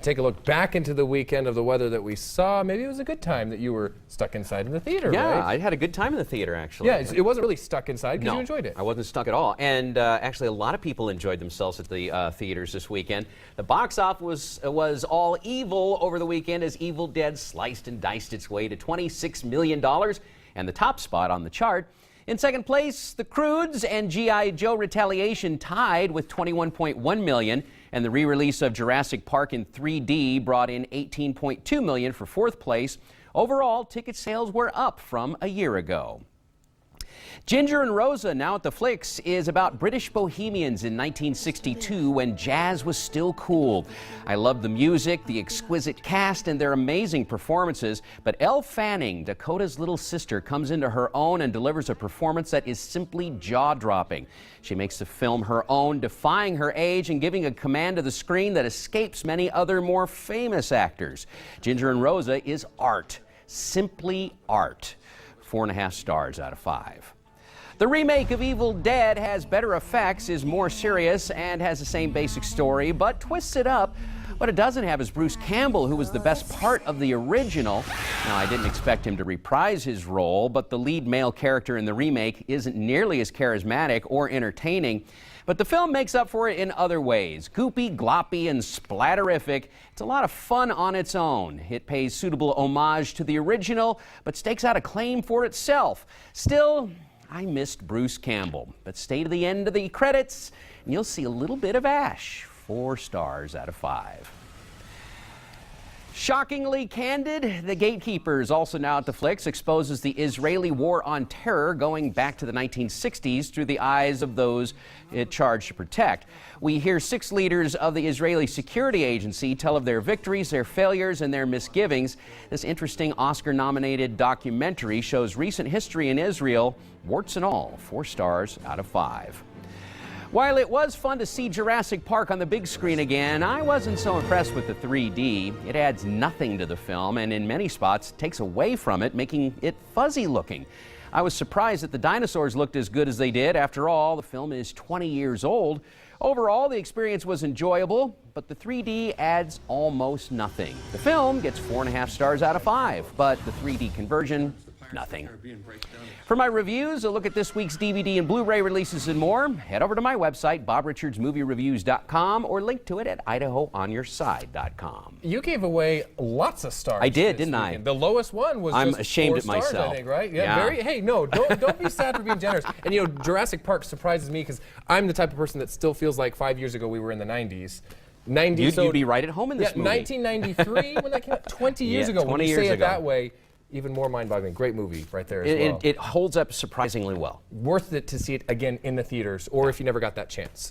take a look back into the weekend of the weather that we saw. Maybe it was a good time that you were stuck inside in the theater, right? Yeah, I had a good time in the theater, actually. Yeah, it wasn't really stuck inside because No, you enjoyed it. I wasn't stuck at all. And actually, a lot of people enjoyed themselves at the theaters this weekend. The box office was all evil over the weekend as Evil Dead sliced and diced its way to $26 million and the top spot on the chart. In second place, The Croods and G.I. Joe Retaliation tied with $21.1 million, and the re-release of Jurassic Park in 3D brought in $18.2 million for fourth place. Overall, ticket sales were up from a year ago. Ginger and Rosa, now at the Flicks, is about British bohemians in 1962 when jazz was still cool. I love the music, the exquisite cast, and their amazing performances. But Elle Fanning, Dakota's little sister, comes into her own and delivers a performance that is simply jaw-dropping. She makes the film her own, defying her age and giving a command to the screen that escapes many other more famous actors. Ginger and Rosa is art, simply art. 4.5 stars out of 5. The remake of Evil Dead has better effects, is more serious, and has the same basic story, but twists it up. What it doesn't have is Bruce Campbell, who was the best part of the original. Now, I didn't expect him to reprise his role, but the lead male character in the remake isn't nearly as charismatic or entertaining. But the film makes up for it in other ways. Goopy, gloppy, and splatterific. It's a lot of fun on its own. It pays suitable homage to the original, but stakes out a claim for itself. Still, I missed Bruce Campbell. But stay to the end of the credits, and you'll see a little bit of Ash. 4 stars out of 5. Shockingly candid, The Gatekeepers, also now at the Flicks, exposes the Israeli war on terror going back to the 1960s through the eyes of those it charged to protect. We hear 6 leaders of the Israeli security agency tell of their victories, their failures, and their misgivings. This interesting Oscar-nominated documentary shows recent history in Israel, warts and all. 4 stars out of 5. While it was fun to see Jurassic Park on the big screen again, I wasn't so impressed with the 3D. It adds nothing to the film and in many spots takes away from it, making it fuzzy looking. I was surprised that the dinosaurs looked as good as they did. After all, the film is 20 years old. Overall, the experience was enjoyable, but the 3D adds almost nothing. The film gets 4.5 stars out of 5, but the 3D conversion, nothing. For my reviews, a look at this week's DVD and Blu-ray releases and more, head over to my website, BobRichardsMovieReviews.com, or link to it at IdahoOnYourSide.com. You gave away lots of stars. I did, didn't I? The lowest one was I'm just ashamed 4 at stars, myself. I think, right? Yeah. Yeah. Hey, no, don't be sad for being generous. And you know, Jurassic Park surprises me because I'm the type of person that still feels like 5 years ago we were in the 90s. You'd be right at home in this movie. 1993 when that came out, 20 years ago. 20 when you years say ago. it that way, even more mind-boggling. Great movie right there as well. It holds up surprisingly well. Worth it to see it again in the theaters, or if you never got that chance.